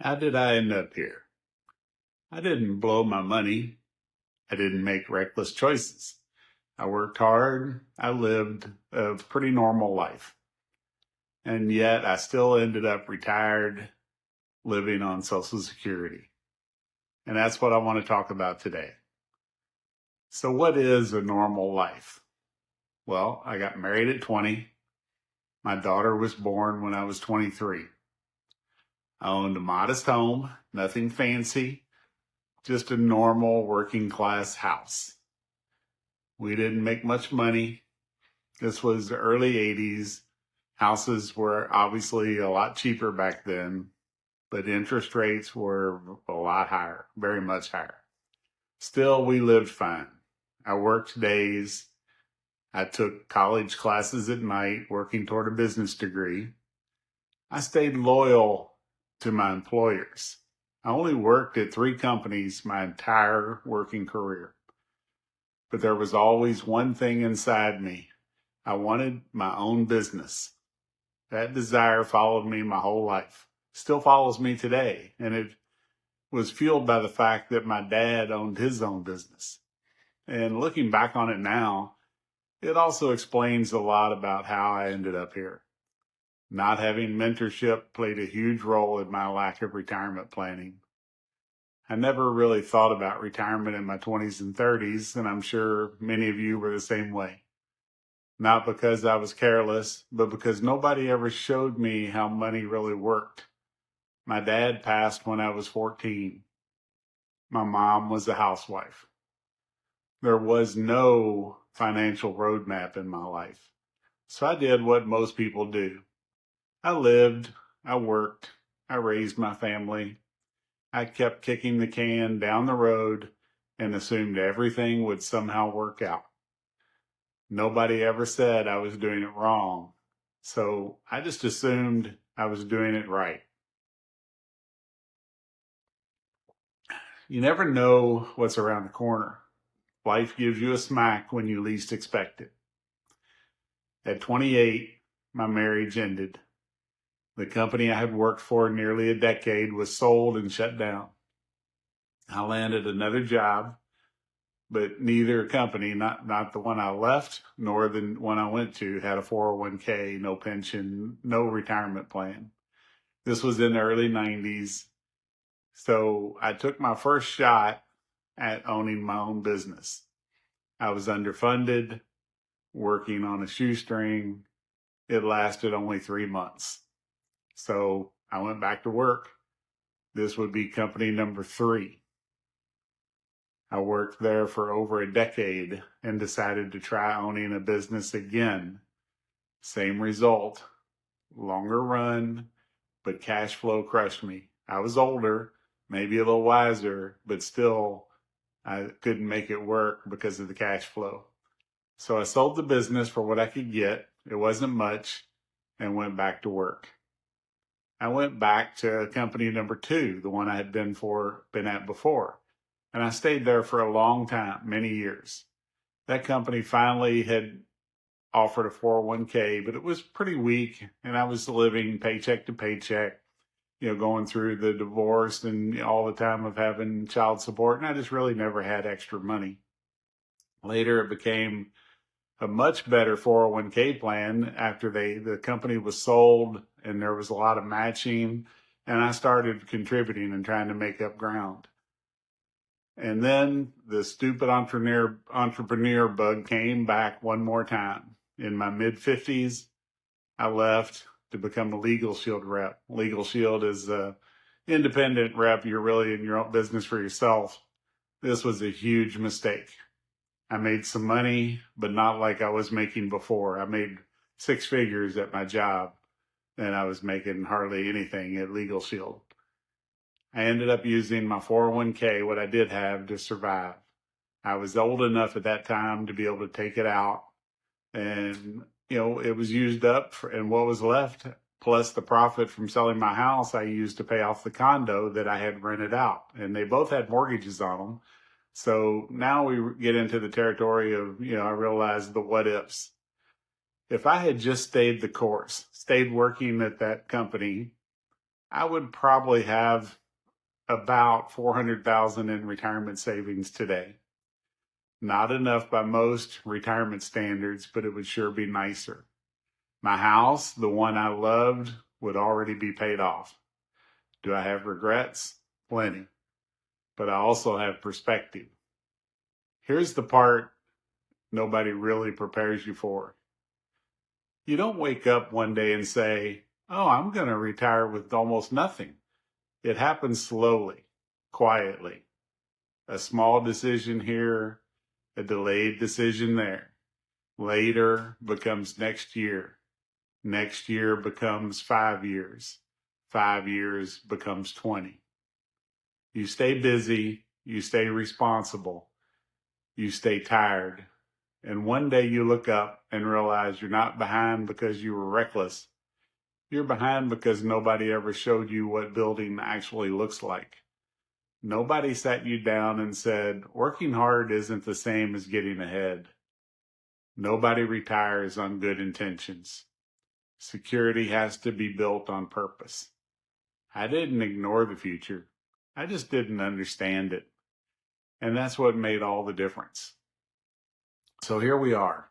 How did I end up here? I didn't blow my money. I didn't make reckless choices. I worked hard. I lived a pretty normal life. And yet I still ended up retired, living on Social Security. And that's what I want to talk about today. So what is a normal life? Well, I got married at 20. My daughter was born when I was 23. I owned a modest home, nothing fancy, just a normal working class house. We didn't make much money. This was the early 80s. Houses were obviously a lot cheaper back then, but interest rates were a lot higher, very much higher. Still, we lived fine. I worked days. I took college classes at night, working toward a business degree. I stayed loyal to my employers. I only worked at 3 companies my entire working career. But there was always one thing inside me. I wanted my own business. That desire followed me my whole life, still follows me today. And it was fueled by the fact that my dad owned his own business. And looking back on it now, it also explains a lot about how I ended up here. Not having mentorship played a huge role in my lack of retirement planning. I never really thought about retirement in my 20s and 30s, and I'm sure many of you were the same way. Not because I was careless, but because nobody ever showed me how money really worked. My dad passed when I was 14. My mom was a housewife. There was no financial roadmap in my life. So I did what most people do. I lived, I worked, I raised my family. I kept kicking the can down the road and assumed everything would somehow work out. Nobody ever said I was doing it wrong. So I just assumed I was doing it right. You never know what's around the corner. Life gives you a smack when you least expect it. At 28, my marriage ended. The company I had worked for nearly a decade was sold and shut down. I landed another job, but neither company, not the one I left, nor the one I went to, had a 401k, no pension, no retirement plan. This was in the early 90s. So I took my first shot at owning my own business. I was underfunded, working on a shoestring. It lasted only 3 months. So I went back to work. This would be company number 3. I worked there for over a decade and decided to try owning a business again. Same result, longer run, but cash flow crushed me. I was older, maybe a little wiser, but still I couldn't make it work because of the cash flow. So I sold the business for what I could get. It wasn't much, and went back to work. I went back to company number 2, the one I had been at before. And I stayed there for a long time, many years. That company finally had offered a 401k, but it was pretty weak, and I was living paycheck to paycheck, going through the divorce and all the time of having child support, and I just really never had extra money. Later, it became a much better 401k plan after the company was sold and there was a lot of matching, and I started contributing and trying to make up ground. And then the stupid entrepreneur bug came back one more time. In my mid-50s, I left to become a Legal Shield rep. Legal Shield is an independent rep. You're really in your own business for yourself. This was a huge mistake. I made some money, but not like I was making before. I made 6 figures at my job, and I was making hardly anything at Legal Shield. I ended up using my 401k, what I did have, to survive. I was old enough at that time to be able to take it out, and it was used up, and what was left, plus the profit from selling my house, I used to pay off the condo that I had rented out, and they both had mortgages on them. So now we get into the territory of, I realized the what-ifs. If I had just stayed the course, stayed working at that company, I would probably have about 400,000 in retirement savings today. Not enough by most retirement standards, but it would sure be nicer. My house, the one I loved, would already be paid off. Do I have regrets? Plenty. But I also have perspective. Here's the part nobody really prepares you for. You don't wake up one day and say, oh, I'm going to retire with almost nothing. It happens slowly, quietly. A small decision here, a delayed decision there. Later becomes next year. Next year becomes 5 years. 5 years becomes 20. You stay busy, you stay responsible, you stay tired. And one day you look up and realize you're not behind because you were reckless. You're behind because nobody ever showed you what building actually looks like. Nobody sat you down and said, working hard isn't the same as getting ahead. Nobody retires on good intentions. Security has to be built on purpose. I didn't ignore the future. I just didn't understand it. And that's what made all the difference. So here we are.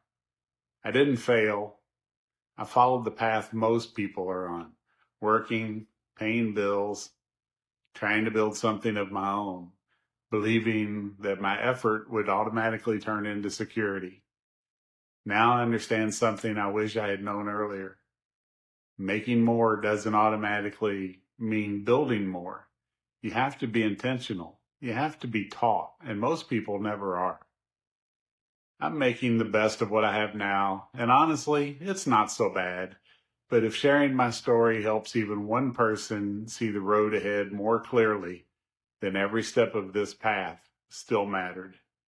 I didn't fail. I followed the path most people are on. Working, paying bills, trying to build something of my own, believing that my effort would automatically turn into security. Now I understand something I wish I had known earlier. Making more doesn't automatically mean building more. You have to be intentional. You have to be taught, and most people never are. I'm making the best of what I have now, and honestly, it's not so bad. But if sharing my story helps even one person see the road ahead more clearly, then every step of this path still mattered.